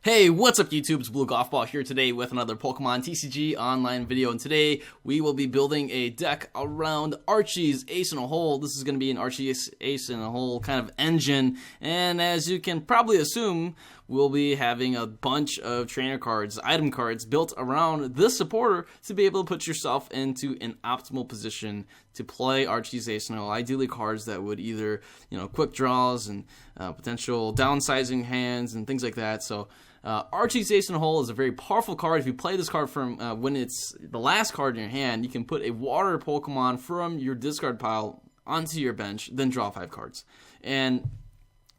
Hey, what's up YouTube? It's Blue Golf Ball here today with another Pokemon TCG online video, and today we will be building a deck around Archie's Ace in a Hole. This is going to be an Archie's Ace in a Hole kind of engine, and as you can probably assume, we'll be having a bunch of trainer cards, item cards built around this supporter to be able to put yourself into an optimal position to play Archie's Ace in a Hole. Ideally cards that would either, quick draws and potential downsizing hands and things like that. So Archie's Ace in a Hole is a very powerful card. If you play this card from when it's the last card in your hand, you can put a water Pokemon from your discard pile onto your bench, then draw 5 cards. And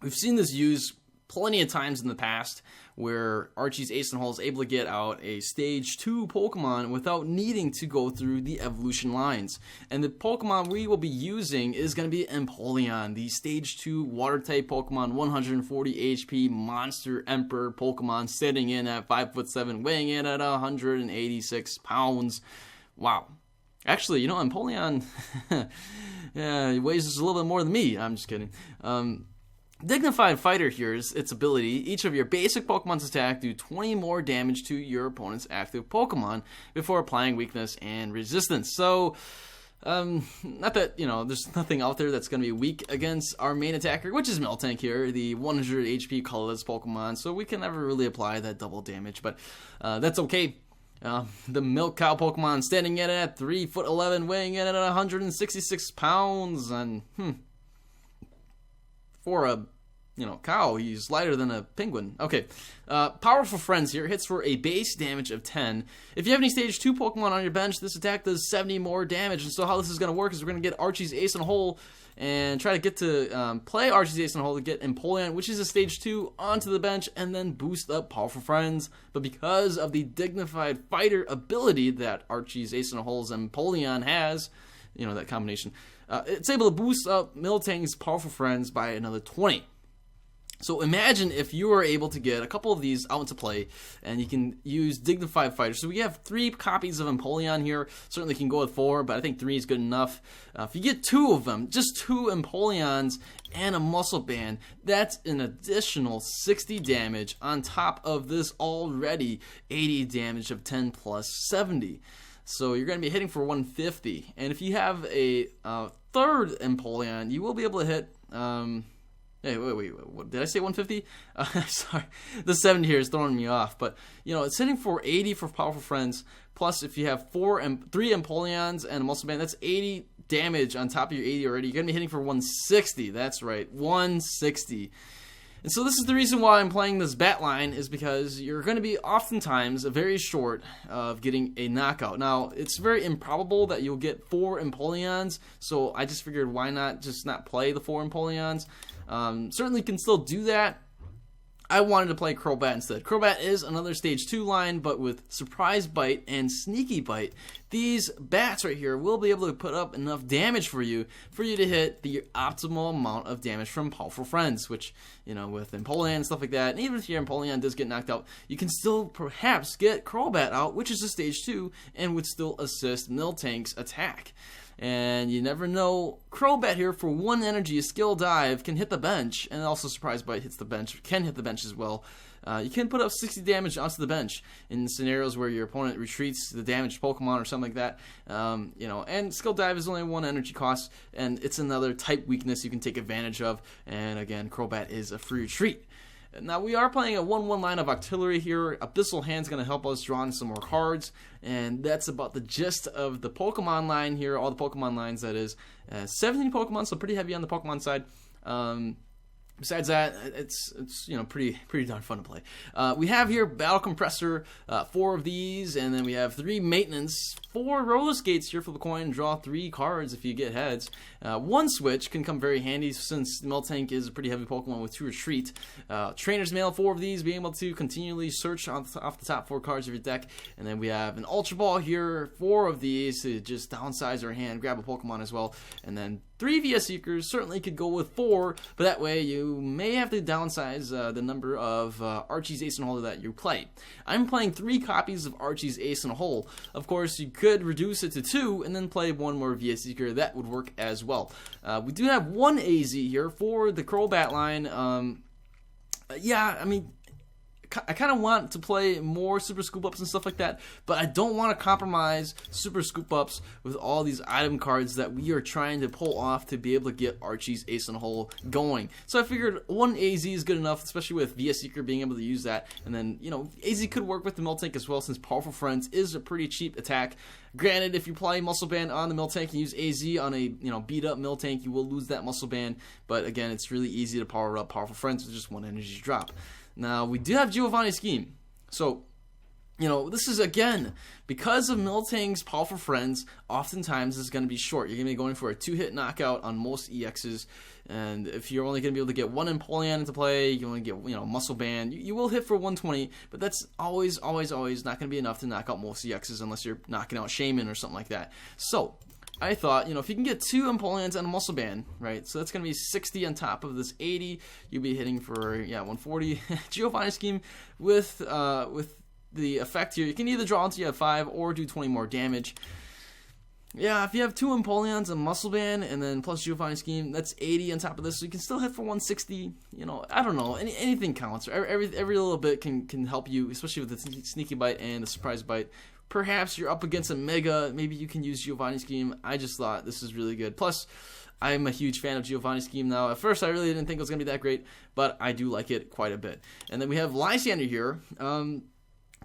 we've seen this used plenty of times in the past where Archie's Ace in a Hole is able to get out a Stage 2 Pokemon without needing to go through the evolution lines. And the Pokemon we will be using is going to be Empoleon, the Stage 2 Water-type Pokemon, 140 HP Monster Emperor Pokemon, sitting in at 5'7", weighing in at 186 pounds. Wow. Actually, Empoleon he weighs just a little bit more than me. I'm just kidding. Dignified Fighter here is its ability. Each of your basic Pokemon's attack do 20 more damage to your opponent's active Pokemon before applying weakness and resistance. So, not that, there's nothing out there that's going to be weak against our main attacker, which is Miltank here, the 100 HP colorless Pokemon, so we can never really apply that double damage, but that's okay. The Milk Cow Pokemon standing in at 3'11", weighing in at 166 pounds, and for a cow, he's lighter than a penguin. Okay, Powerful Friends here hits for a base damage of 10. If you have any Stage 2 Pokemon on your bench, this attack does 70 more damage. And so how this is going to work is we're going to get Archie's Ace in a Hole and try to get to play Archie's Ace in a Hole to get Empoleon, which is a Stage 2, onto the bench and then boost up Powerful Friends. But because of the Dignified Fighter ability that Archie's Ace in a Hole's Empoleon has, that combination, it's able to boost up Miltank's Powerful Friends by another 20. So imagine if you were able to get a couple of these out into play, and you can use Dignified Fighter. So we have 3 copies of Empoleon here. Certainly can go with 4, but I think 3 is good enough. If you get 2 of them, just 2 Empoleons and a Muscle Band, that's an additional 60 damage on top of this already 80 damage of 10 plus 70. So you're going to be hitting for 150. And if you have a third Empoleon, you will be able to hit... Hey, wait, what, did I say 150? Sorry, the 70 here is throwing me off. But, it's hitting for 80 for Powerful Friends. Plus, if you have 3 Empoleons and a Muscle Band, that's 80 damage on top of your 80 already. You're going to be hitting for 160. That's right, 160. And so this is the reason why I'm playing this bat line, is because you're going to be oftentimes very short of getting a knockout. Now, it's very improbable that you'll get 4 Empoleons, so I just figured why not just not play the 4 Empoleons. Certainly can still do that. I wanted to play Crobat instead. Crobat is another Stage 2 line, but with Surprise Bite and Sneaky Bite. These bats right here will be able to put up enough damage for you to hit the optimal amount of damage from Powerful Friends, which, with Empoleon and stuff like that, and even if your Empoleon does get knocked out, you can still perhaps get Crobat out, which is a Stage 2, and would still assist Miltank's attack. And you never know, Crobat here for 1 energy, a skill dive, can hit the bench, and also Surprise Bite hits the bench, can hit the bench as well. You can put up 60 damage onto the bench in scenarios where your opponent retreats the damaged Pokemon or something like that. And skill dive is only 1 energy cost, and it's another type weakness you can take advantage of. And again, Crobat is a free retreat. Now, we are playing a 1-1 line of Octillery here. Abyssal Hand's going to help us draw in some more cards, and that's about the gist of the Pokemon line here, all the Pokemon lines, that is. 17 Pokemon, so pretty heavy on the Pokemon side. Besides that, it's pretty darn fun to play. We have here Battle Compressor, 4 of these, and then we have 3 Maintenance, 4 roller skates here for the coin, draw 3 cards if you get heads. 1 Switch can come very handy since Miltank is a pretty heavy Pokemon with 2 Retreat. Trainers Mail, 4 of these, being able to continually search off the top 4 cards of your deck. And then we have an Ultra Ball here, 4 of these to just downsize our hand, grab a Pokemon as well. And then 3 VS Seekers, certainly could go with 4, but that way you may have to downsize the number of Archie's Ace in a Hole that you play. I'm playing 3 copies of Archie's Ace in a Hole. Of course, you could reduce it to 2 and then play 1 more VS Seeker. That would work as well. We do have 1 AZ here for the Crobat line. Yeah, I mean, I kind of want to play more Super Scoop Ups and stuff like that, but I don't want to compromise Super Scoop Ups with all these item cards that we are trying to pull off to be able to get Archie's Ace in the Hole going. So I figured one AZ is good enough, especially with VS Seeker being able to use that, and then, you know, AZ could work with the Miltank as well, since Powerful Friends is a pretty cheap attack. Granted, if you play Muscle Band on the Miltank and use AZ on a, you know, beat up Miltank, you will lose that Muscle Band, but again, it's really easy to power up Powerful Friends with just one energy drop. Now, we do have Giovanni Scheme, so, you know, this is, again, because of Miltank's Powerful Friends, oftentimes this is going to be short. You're going to be going for a 2-hit knockout on most EXs, and if you're only going to be able to get one Empoleon into play, you only get, you know, Muscle Band, you will hit for 120, but that's always not going to be enough to knock out most EXs unless you're knocking out Shaman or something like that. So, I thought, you know, if you can get 2 Empoleons and a Muscle Band, right, so that's going to be 60 on top of this 80, you'll be hitting for, yeah, 140. Giovanni Scheme with the effect here, you can either draw until you have 5 or do 20 more damage. Yeah, if you have 2 Empoleons and Muscle Band and then plus Giovanni Scheme, that's 80 on top of this, so you can still hit for 160. You know, I don't know, anything counts. Every little bit can help you, especially with the Sneaky Bite and the Surprise Bite. Perhaps you're up against a Mega, maybe you can use Giovanni Scheme. I just thought this is really good. Plus, I'm a huge fan of Giovanni Scheme now. At first, I really didn't think it was going to be that great, but I do like it quite a bit. And then we have Lysandre here.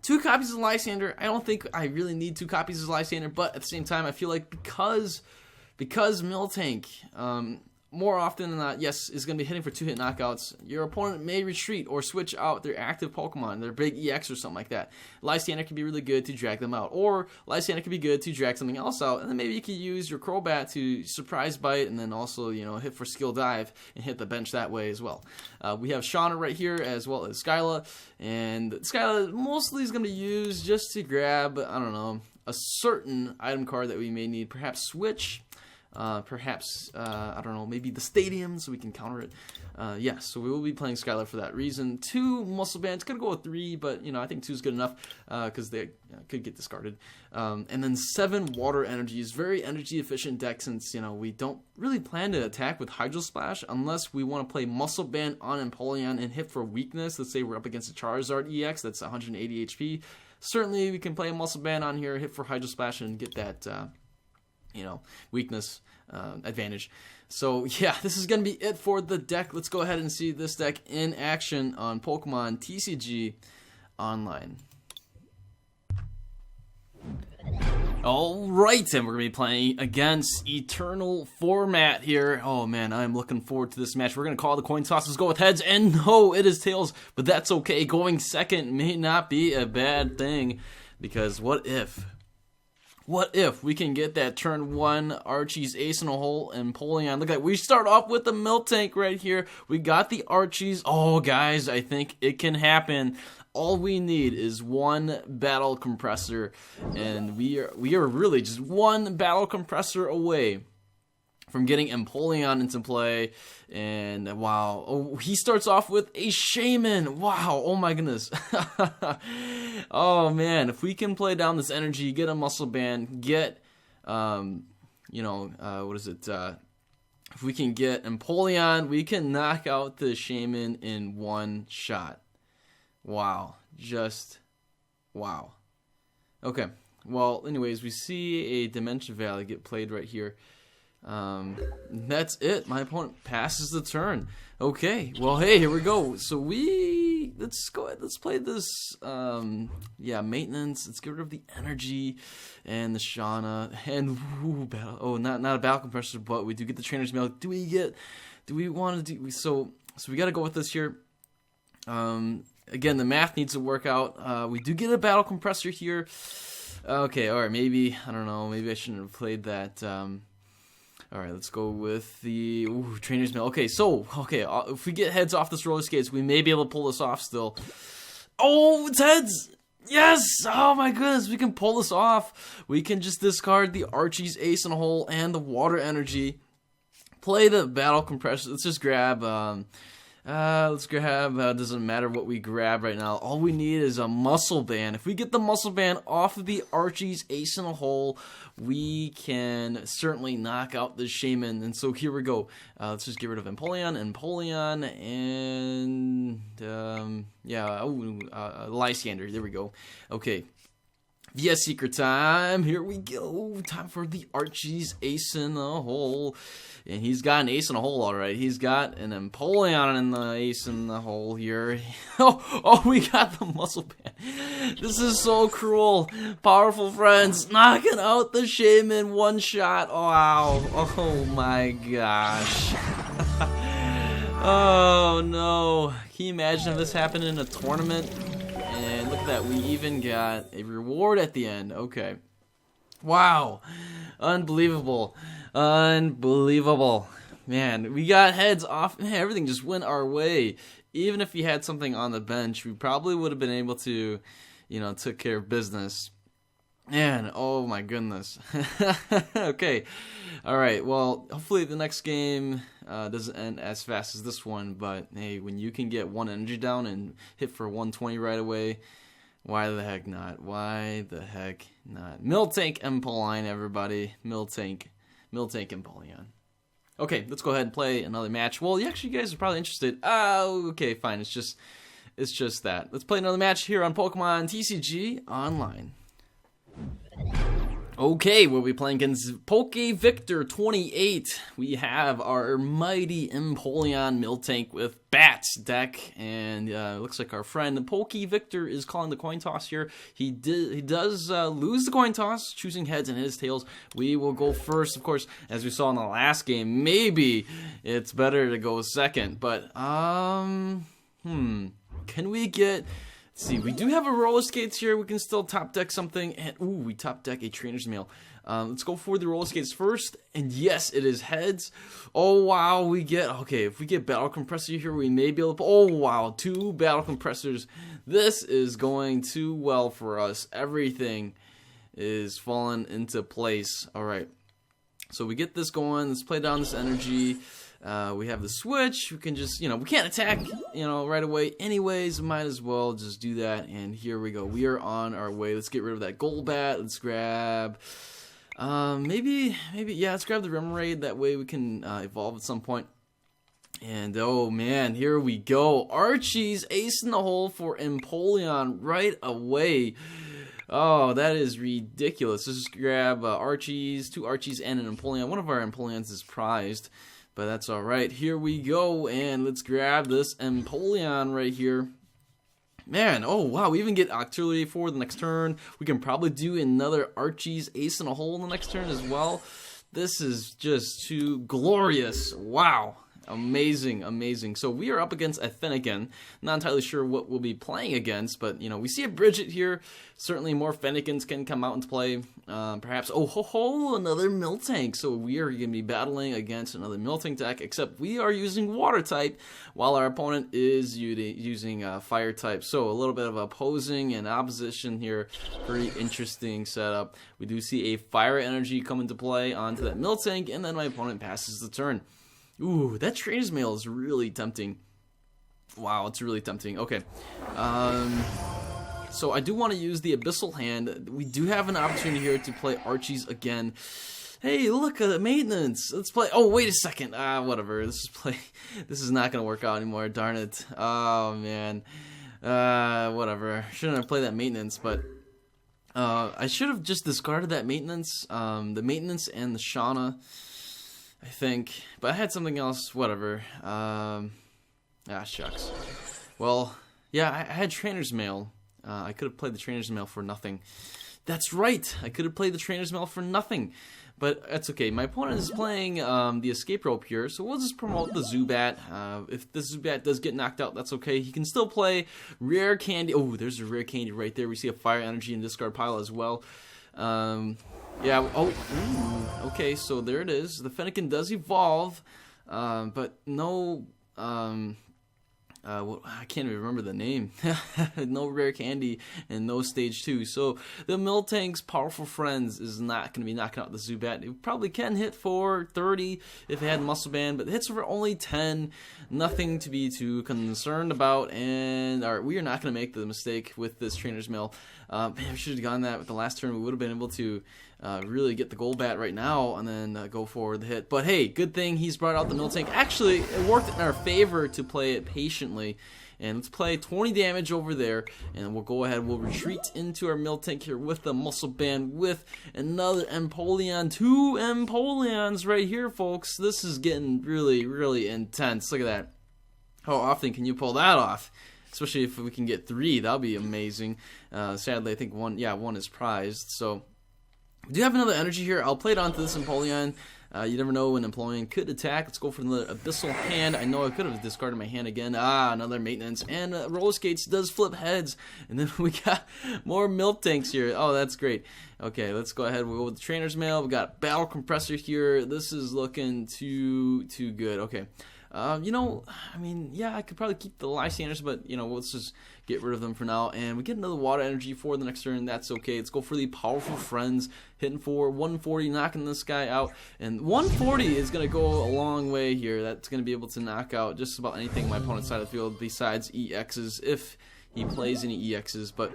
2 copies of Lysandre. I don't think I really need 2 copies of Lysandre, but at the same time, I feel like because Miltank, more often than not, yes, is going to be hitting for 2-hit knockouts, your opponent may retreat or switch out their active Pokemon, their big EX or something like that. Lysandre can be really good to drag them out, or Lysandre can be good to drag something else out, and then maybe you can use your Crobat to Surprise Bite and then also, you know, hit for Skill Dive and hit the bench that way as well. We have Shauna right here as well as Skyla, and Skyla mostly is going to be used just to grab, I don't know, a certain item card that we may need, perhaps Switch. Perhaps, I don't know, maybe the Stadium, so we can counter it. Yes, so we will be playing Skyla for that reason. 2 Muscle Bands, could go with 3, but, you know, I think 2 is good enough, because they could get discarded. And then 7 Water Energies, very energy efficient deck, since, you know, we don't really plan to attack with Hydro Splash unless we want to play Muscle Band on Empoleon and hit for weakness. Let's say we're up against a Charizard EX, that's 180 HP. Certainly, we can play a Muscle Band on here, hit for Hydro Splash, and get that, you know, weakness advantage. So yeah, this is going to be it for the deck. Let's go ahead and see this deck in action on Pokemon TCG Online. Alright, and we're going to be playing against Eternal Format here. Oh man, I'm looking forward to this match. We're going to call the coin toss. Let's go with heads, and no, it is tails, but that's okay. Going second may not be a bad thing, because what if we can get that turn 1 Archie's Ace in a Hole and Empoleon? Look at that. We start off with the Miltank right here. We got the Archies. Oh, guys, I think it can happen. All we need is 1 Battle Compressor, and we are really just 1 Battle Compressor away from getting Empoleon into play. And wow, oh, he starts off with a Shaman. Wow, oh my goodness. Oh man, if we can play down this energy, get a Muscle Band, get you know, what is it, if we can get Empoleon, we can knock out the Shaman in 1 shot. Wow, just wow. Okay, well, anyways, we see a Dimension Valley get played right here. That's it. My opponent passes the turn. Okay, well, hey, here we go. So let's go ahead. Let's play this, yeah, Maintenance. Let's get rid of the energy and the Shauna. And, ooh, battle. Oh, not a Battle Compressor, but we do get the Trainers Mail. Do we want to do, so we got to go with this here. Again, the math needs to work out. We do get a Battle Compressor here. Okay, alright, maybe, I don't know, maybe I shouldn't have played that, alright, let's go with the Trainer's Mail. Okay, so, if we get heads off this roller skates, we may be able to pull this off still. Oh, it's heads! Yes! Oh my goodness, we can pull this off. We can just discard the Archie's Ace in a Hole and the Water Energy. Play the Battle Compressor. Let's just grab, Let's grab, doesn't matter what we grab right now. All we need is a muscle band. If we get the muscle band off of the Archie's Ace in a Hole, we can certainly knock out the Shaman. And so here we go. Let's just get rid of Empoleon, and Lysandre. There we go. Okay. Via Seeker time. Here we go. Time for the Archie's Ace in the Hole. And he's got an Ace in a Hole, alright. He's got an Empoleon in the Ace in the Hole here. Oh, we got the muscle band. This is so cruel. Powerful friends knocking out the Shaman one shot. Wow. Oh my gosh. Oh no. Can you imagine if this happened in a tournament? And look at that, we even got a reward at the end. Okay. Wow. Unbelievable. Unbelievable. Man, we got heads off. Man, everything just went our way. Even if you had something on the bench, we probably would have been able to, took care of business. Man, oh my goodness. Okay. Alright, well, hopefully the next game doesn't end as fast as this one, but hey, when you can get one energy down and hit for 120 right away, why the heck not? Why the heck not? Miltank Empoleon, everybody. Miltank Empoleon. Okay, let's go ahead and play another match. Well, you guys are probably interested. Oh, okay, fine. It's just that. Let's play another match here on Pokemon TCG Online. Okay, we'll be playing against Poke Victor 28. We have our mighty Empoleon Miltank with Bats deck, and looks like our friend Poke Victor is calling the coin toss here. He does lose the coin toss, choosing heads and his tails. We will go first, of course, as we saw in the last game. Maybe it's better to go second, but can we get? Let's see, we do have a roller skates here. We can still top deck something, and ooh, we top deck a Trainers Mail. Let's go for the roller skates first, and yes, it is heads. Oh wow, if we get Battle Compressor here, we may be able to. Oh wow, 2 Battle Compressors. This is going too well for us. Everything is falling into place. All right, so we get this going. Let's play down this energy. We have the switch. We can just, we can't attack, right away. Anyways, might as well just do that. And here we go. We are on our way. Let's get rid of that Golbat. Let's grab, maybe, let's grab the Remoraid. That way we can evolve at some point. And oh man, here we go. Archie's Ace in the Hole for Empoleon right away. Oh, that is ridiculous. Let's just grab 2 Archies, and an Empoleon. One of our Empoleons is prized. But that's alright. Here we go, and let's grab this Empoleon right here. Man, oh wow, we even get Octillery for the next turn. We can probably do another Archie's Ace in a Hole in the next turn as well. This is just too glorious. Wow. Amazing, amazing. So we are up against a Fennekin. Not entirely sure what we'll be playing against, but we see a Bridget here. Certainly more Fennekins can come out into play. Perhaps, another Miltank. So we are going to be battling against another Miltank deck, except we are using Water type, while our opponent is using Fire type. So a little bit of opposing and opposition here. Pretty interesting setup. We do see a Fire energy come into play onto that Miltank, and then my opponent passes the turn. Ooh, that Trainers Mail is really tempting. Wow, it's really tempting. Okay. So I do want to use the Abyssal Hand. We do have an opportunity here to play Archies again. Hey, look at maintenance. Let's play. Oh, wait a second. Whatever. This is not going to work out anymore. Darn it. Oh, man. Whatever. Shouldn't have played that maintenance, but I should have just discarded that maintenance. The maintenance and the Shauna, I think, but I had something else, whatever. Shucks. Well, yeah, I had Trainers Mail. I could have played the Trainers Mail for nothing. That's right, I could have played the Trainers Mail for nothing. But that's okay. My opponent is playing the Escape Rope here, so we'll just promote the Zubat. If the Zubat does get knocked out, that's okay. He can still play Rare Candy. Oh, there's a Rare Candy right there. We see a Fire Energy and discard pile as well. Yeah, okay, so there it is. The Fennekin does evolve, but no I can't even remember the name. No rare candy and no stage 2. So the Miltank's powerful friends is not going to be knocking out the Zubat. It probably can hit for 30 if it had Muscle Band, but it hits for only 10. Nothing to be too concerned about. And we are not going to make the mistake with this Trainer's Mail. Man, we should have gone that with the last turn. We would have been able to really get the Golbat right now and then go forward the hit. But hey, good thing he's brought out the Miltank. Actually, it worked in our favor to play it patiently. And let's play 20 damage over there, and we'll go ahead. We'll retreat into our Miltank here with the Muscle Band with another Empoleon. 2 Empoleons right here, folks. This is getting really, really intense. Look at that. How often can you pull that off? Especially if we can get 3, that'll be amazing. Sadly, I think one is prized. So we do have another energy here. I'll play it onto this Empoleon. You never know when Empoleon could attack. Let's go for another Abyssal Hand. I know I could have discarded my hand again. Another Maintenance. And Roller Skates does flip heads. And then we got more Miltanks here. Oh, that's great. Okay, let's go ahead. We'll go with the Trainer's Mail. We got Battle Compressor here. This is looking too good. Okay. You know, I mean, yeah, I could probably keep the Lysandres, but, you know, let's just get rid of them for now. And we get another Water Energy for the next turn. That's okay. Let's go for the Powerful Friends, hitting for 140, knocking this guy out. And 140 is going to go a long way here. That's going to be able to knock out just about anything on my opponent's side of the field besides EXs, if he plays any EXs. But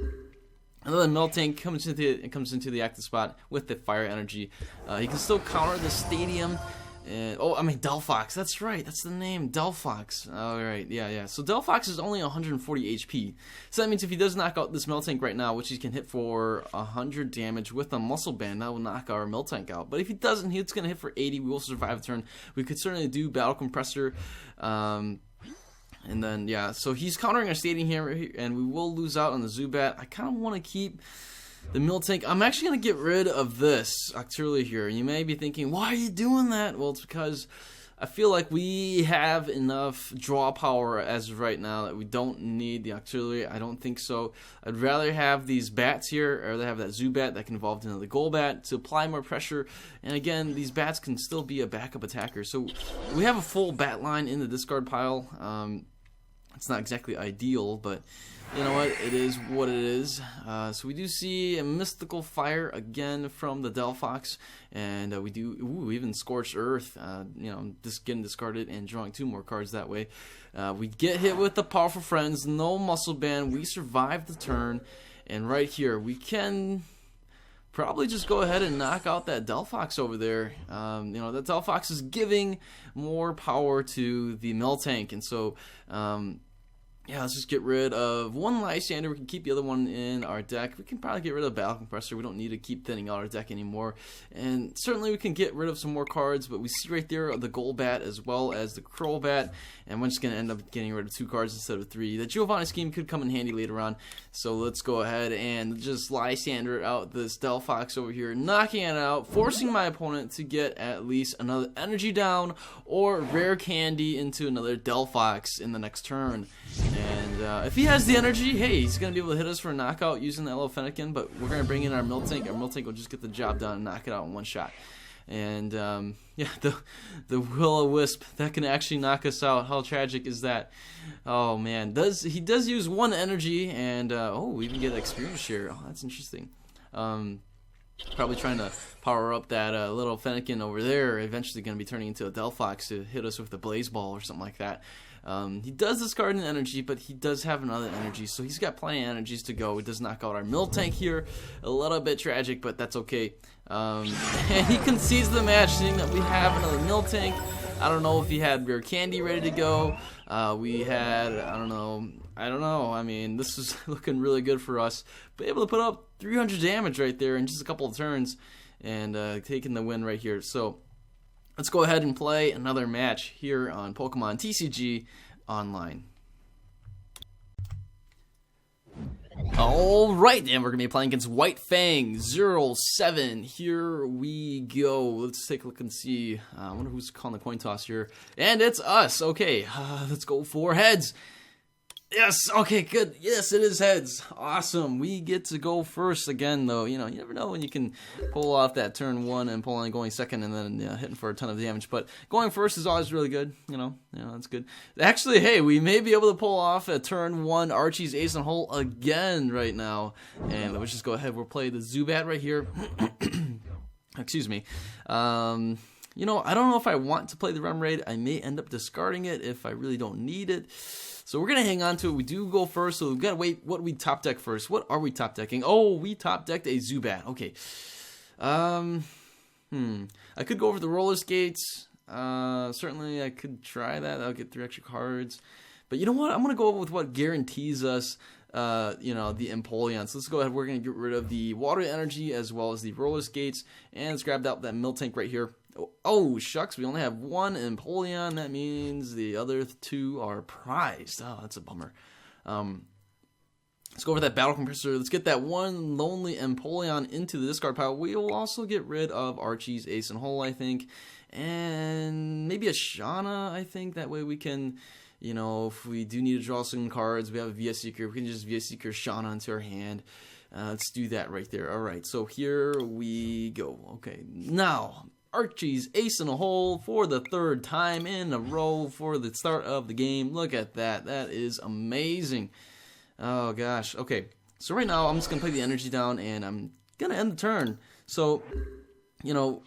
another Miltank comes into the active spot with the Fire Energy. He can still counter the Stadium. And, Delphox. That's right. That's the name. Delphox. All right. Yeah. So Delphox is only 140 HP. So that means if he does knock out this Miltank right now, which he can hit for 100 damage with a Muscle Band, that will knock our Miltank out. But if he doesn't, he's going to hit for 80. We will survive a turn. We could certainly do Battle Compressor. And then, yeah. So he's countering our Stadium here, and we will lose out on the Zubat. I kind of want to keep the Miltank. I'm actually going to get rid of this Octillery here. You may be thinking, why are you doing that? Well, it's because I feel like we have enough draw power as of right now that we don't need the Octillery. I don't think so. I'd rather have these bats here, or rather have that Zubat that can evolve into the Golbat to apply more pressure. And again, these bats can still be a backup attacker. So we have a full bat line in the discard pile. It's not exactly ideal, but you know what? It is what it is. So we do see a Mystical Fire again from the Delphox, and we do even Scorched Earth. You know, just getting discarded and drawing 2 more cards that way. We get hit with the Powerful Friends, no Muscle Band. We survive the turn, and right here we can probably just go ahead and knock out that Delphox over there. You know, that Delphox is giving more power to the Miltank, and so yeah, let's just get rid of one Lysandre. We can keep the other one in our deck. We can probably get rid of Battle Compressor. We don't need to keep thinning out our deck anymore. And certainly we can get rid of some more cards, but we see right there the Golbat as well as the Crobat. And we're just going to end up getting rid of 2 cards instead of 3. The Giovanni scheme could come in handy later on. So let's go ahead and just Lysandre out this Delphox over here, knocking it out, forcing my opponent to get at least another energy down or rare candy into another Delphox in the next turn. And if he has the energy, hey, he's going to be able to hit us for a knockout using the Elo Fennekin, but we're going to bring in our Miltank. Our Miltank will just get the job done and knock it out in one shot. And yeah, the Will-O-Wisp, that can actually knock us out. How tragic is that? Oh man, he does use 1 energy, and we even get experience share. Oh, that's interesting. Probably trying to power up that little Fennekin over there. Eventually going to be turning into a Delphox to hit us with the Blaze Ball or something like that. He does discard an energy, but he does have another energy, so he's got plenty of energies to go. He does knock out our Miltank here. A little bit tragic, but that's okay. And he concedes the match, seeing that we have another Miltank. I don't know if he had rare candy ready to go. We had, I don't know. I mean, this is looking really good for us. But able to put up 300 damage right there in just a couple of turns, and taking the win right here. So let's go ahead and play another match here on Pokemon TCG Online. Alright, and we're going to be playing against White Fang 07. Here we go. Let's take a look and see. I wonder who's calling the coin toss here. And it's us. Okay, let's go for heads. Yes, okay, good. Yes, it is heads. Awesome. We get to go first again, though. You know, you never know when you can pull off that turn one and pull on going second and then hitting for a ton of damage. But going first is always really good. You know, that's good. Actually, hey, we may be able to pull off a turn one Archie's Ace and Hole again right now. And let's just go ahead. We'll play the Zubat right here. Excuse me. You know, I don't know if I want to play the Remoraid. I may end up discarding it if I really don't need it. So we're going to hang on to it. We do go first, so we've got to wait. What do we top deck first? What are we top decking? Oh, we top decked a Zubat. Okay. I could go over the roller skates. Certainly I could try that. I'll get 3 extra cards. But you know what? I'm going to go with what guarantees us, you know, the Empoleon. So let's go ahead. We're going to get rid of the water energy as well as the roller skates. And let's grab out that Miltank right here. Oh, shucks, we only have 1 Empoleon. That means the other 2 are prized. Oh, that's a bummer. Let's go over that battle compressor. Let's get that one lonely Empoleon into the discard pile. We will also get rid of Archie's Ace and Hole, I think. And maybe a Shauna, I think. That way we can, you know, if we do need to draw some cards, we have a VS Seeker. We can just VS Seeker Shauna into our hand. Let's do that right there. All right, so here we go. Okay, now Archie's Ace in a Hole for the 3rd time in a row for the start of the game. Look at that. That is amazing. Oh, gosh. Okay, so right now I'm just going to play the energy down, and I'm going to end the turn. So, you know,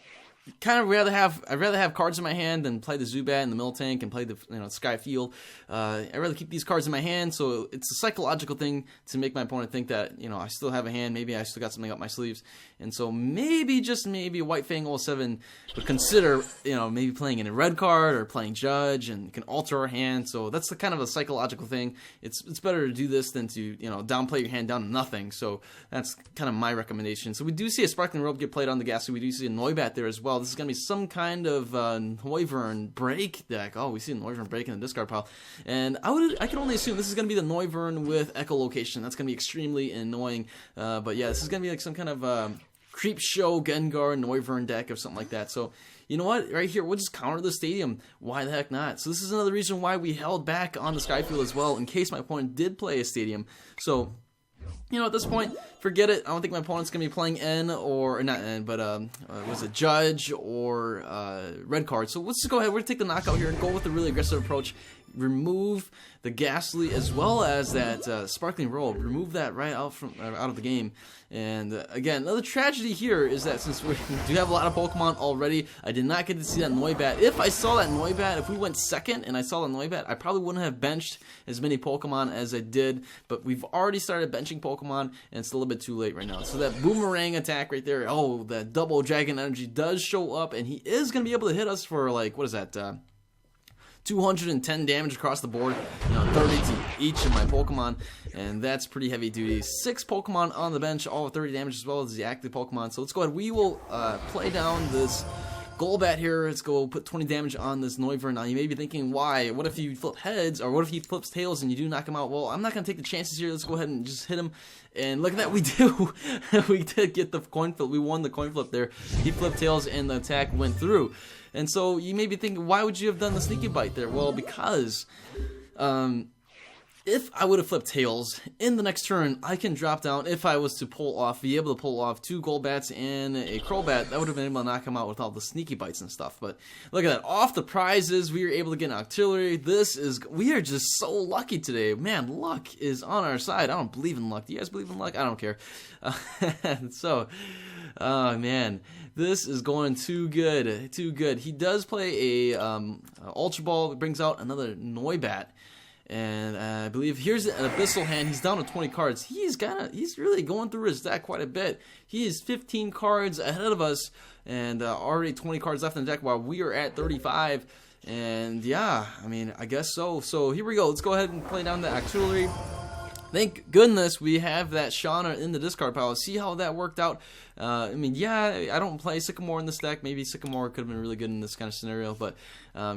kind of I'd rather have cards in my hand than play the Zubat and the Miltank and play the Sky Field. I'd rather keep these cards in my hand, so it's a psychological thing to make my opponent think that, you know, I still have a hand, maybe I still got something up my sleeves. And so maybe, just maybe, White Fang 07 would consider, you know, maybe playing in a red card or playing Judge and can alter our hand. So that's the kind of a psychological thing. It's better to do this than to, you know, downplay your hand down to nothing. So that's kind of my recommendation. So we do see a Sparkling Robe get played on the gas, so we do see a Noibat there as well. This is going to be some kind of Noivern break deck. Oh, we see a Noivern break in the discard pile. And I can only assume this is going to be the Noivern with echolocation. That's going to be extremely annoying. But yeah, this is going to be like some kind of Creep Show Gengar Noivern deck or something like that. So, you know what? Right here, we'll just counter the stadium. Why the heck not? So this is another reason why we held back on the Sky Field as well, in case my opponent did play a stadium. So, you know, at this point, forget it. I don't think my opponent's going to be playing N or not N, but was it Judge or Red Card. So let's just go ahead. We're going to take the knockout here and go with a really aggressive approach. Remove the Ghastly as well as that Sparkling Robe. Remove that right out of the game. And again, another tragedy here is that since we do have a lot of Pokemon already, I did not get to see that Noibat. If I saw that Noibat, if we went second and I saw that Noibat, I probably wouldn't have benched as many Pokemon as I did. But we've already started benching Pokemon, and it's a little bit too late right now. So that Boomerang attack right there, oh, that double Dragon Energy does show up, and he is going to be able to hit us for, like, what is that, 210 damage across the board, you know, 30 to each of my Pokemon, and that's pretty heavy duty. 6 Pokemon on the bench, all with 30 damage as well as the active Pokemon. So let's go ahead. We will play down this Golbat here. Let's go put 20 damage on this Noivern. Now you may be thinking, why? What if you flip heads, or what if he flips tails and you do knock him out? Well, I'm not going to take the chances here. Let's go ahead and just hit him. And look at that, we do. We did get the coin flip. We won the coin flip there. He flipped tails and the attack went through. And so you may be thinking, why would you have done the sneaky bite there? Well, because if I would have flipped tails in the next turn, I can drop down. If I was to be able to pull off 2 Golbats and a Crobat, that would have been able to knock him out with all the sneaky bites and stuff. But look at that, off the prizes, we were able to get an Octillery. We are just so lucky today. Man, luck is on our side. I don't believe in luck. Do you guys believe in luck? I don't care. So, oh man, this is going too good, too good. He does play a Ultra Ball, brings out another Noibat. And I believe here's an Abyssal Hand. He's down to 20 cards. He's really going through his deck quite a bit. He is 15 cards ahead of us, and already 20 cards left in the deck while we are at 35. And yeah, I mean, I guess so. So here we go. Let's go ahead and play down the Octillery. Thank goodness we have that Shauna in the discard pile. See how that worked out. I mean, yeah, I don't play Sycamore in this deck. Maybe Sycamore could have been really good in this kind of scenario, but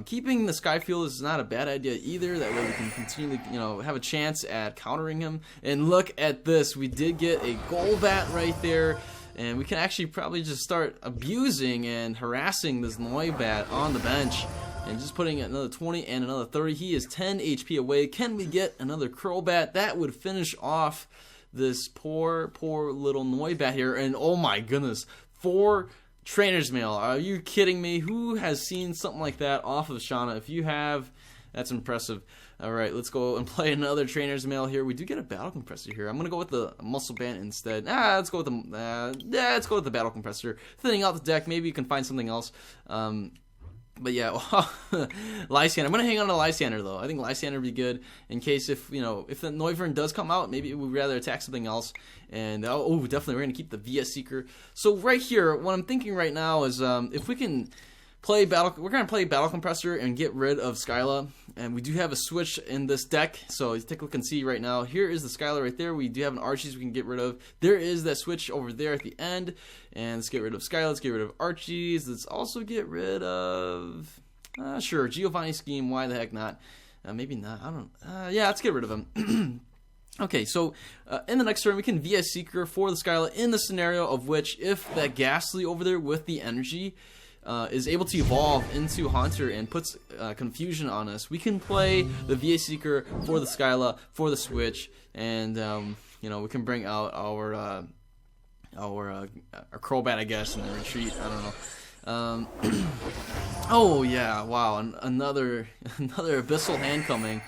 keeping the Sky Field is not a bad idea either. That way we can continually, you know, have a chance at countering him. And look at this. We did get a Golbat right there. And we can actually probably just start abusing and harassing this Noibat on the bench. And just putting another 20 and another 30. He is 10 HP away. Can we get another Crobat? That would finish off this poor little Noibat here. And oh my goodness, 4 Trainers Mail. Are you kidding me? Who has seen something like that off of Shauna? If you have, that's impressive. Alright, let's go and play another Trainers Mail here. We do get a Battle Compressor here. I'm going to go with the Muscle Band instead. Let's go with the Battle Compressor. Thinning out the deck. Maybe you can find something else. But yeah, Lysandre. I'm going to hang on to Lysandre, though. I think Lysandre would be good in case if the Noivern does come out, maybe we'd rather attack something else. And, definitely we're going to keep the VS Seeker. So right here, what I'm thinking right now is if we can play we're going to play Battle Compressor and get rid of Skyla. And we do have a switch in this deck, so take a look and see right now. Here is the Skyla right there. We do have an Archie we can get rid of. There is that switch over there at the end. And let's get rid of Skyla. Let's get rid of Archie's. Let's also get rid of, sure, Giovanni Scheme. Why the heck not? Maybe not. I don't. Yeah, let's get rid of him. Okay, so in the next turn, we can VS Seeker for the Skyla in the scenario of which if that Ghastly over there with the energy is able to evolve into Haunter and puts confusion on us, we can play the VS Seeker for the Skyla for the switch, and we can bring out our Crobat, I guess, in the retreat. I don't know. Oh yeah, wow, another Abyssal Hand coming.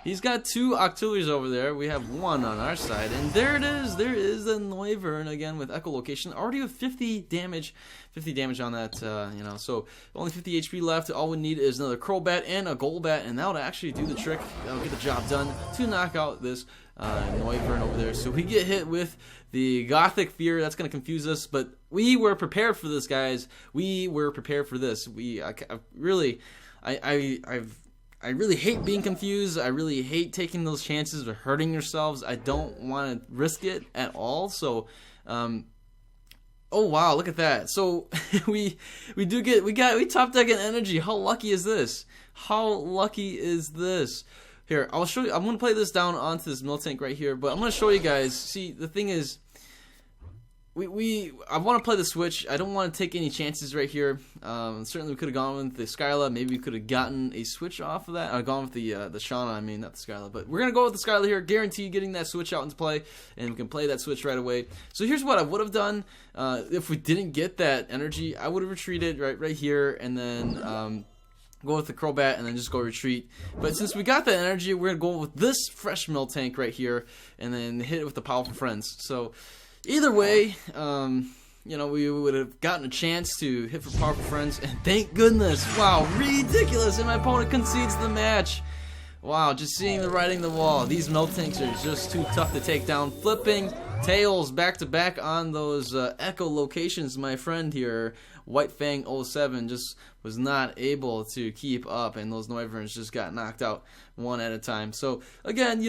He's got 2 Octilleries over there. We have 1 on our side. And there it is. There is the Noivern again with Echolocation. Already with 50 damage. 50 damage on that, So only 50 HP left. All we need is another Crobat and a Golbat. And that would actually do the trick. That would get the job done to knock out this Noivern over there. So we get hit with the Gothic Fear. That's going to confuse us. But we were prepared for this, guys. We were prepared for this. I really hate being confused. I really hate taking those chances of hurting yourselves. I don't want to risk it at all. So, oh wow, look at that. So we top deck an energy. How lucky is this? How lucky is this? Here, I'll show you. I'm gonna play this down onto this Miltank right here, but I'm gonna show you guys. See, the thing is, I want to play the switch. I don't want to take any chances right here. Certainly we could have gone with the Skyla. Maybe we could have gotten a switch off of that. Gone with the Shauna. I mean, not the Skyla. But we're going to go with the Skyla here. Guarantee getting that switch out into play. And we can play that switch right away. So here's what I would have done. If we didn't get that energy, I would have retreated right here. And then go with the Crobat and then just go retreat. But since we got that energy, we're going to go with this fresh Miltank right here. And then hit it with the Powerful Friends. So either way, we would have gotten a chance to hit for Powerful Friends, and thank goodness. Wow, ridiculous, and my opponent concedes the match. Wow, just seeing the writing on the wall. These Miltanks are just too tough to take down. Flipping tails back to back on those echo locations, my friend here, White Fang 07, just was not able to keep up, and those Noiverns just got knocked out one at a time. So, again,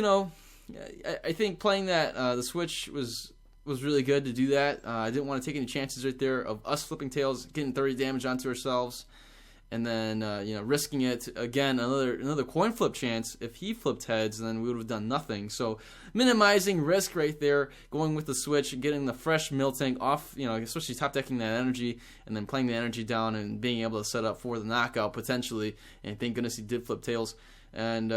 I think playing that, the switch was really good to do that. I didn't want to take any chances right there of us flipping tails, getting 30 damage onto ourselves, and then risking it again. Another coin flip chance. If he flipped heads, then we would have done nothing. So minimizing risk right there, going with the switch, getting the fresh Miltank off. Especially top decking that energy, and then playing the energy down and being able to set up for the knockout potentially. And thank goodness he did flip tails. And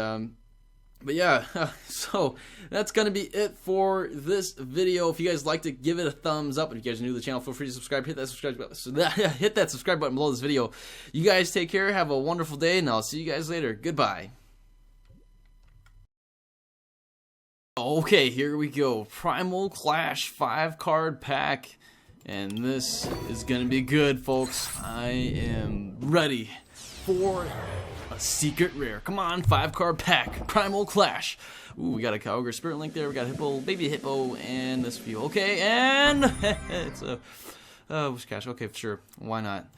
but yeah, so that's going to be it for this video. If you guys liked it, give it a thumbs up. If you guys are new to the channel, feel free to subscribe. Hit that subscribe button below this video. You guys take care. Have a wonderful day, and I'll see you guys later. Goodbye. Okay, here we go. Primal Clash 5-card pack. And this is going to be good, folks. I am ready for a secret rare. Come on, 5-card pack. Primal Clash. Ooh, we got a Kyogre Spirit Link there. We got a Hippo, Baby Hippo, and this few. Okay, and it's a Wish Cash. Okay, sure. Why not?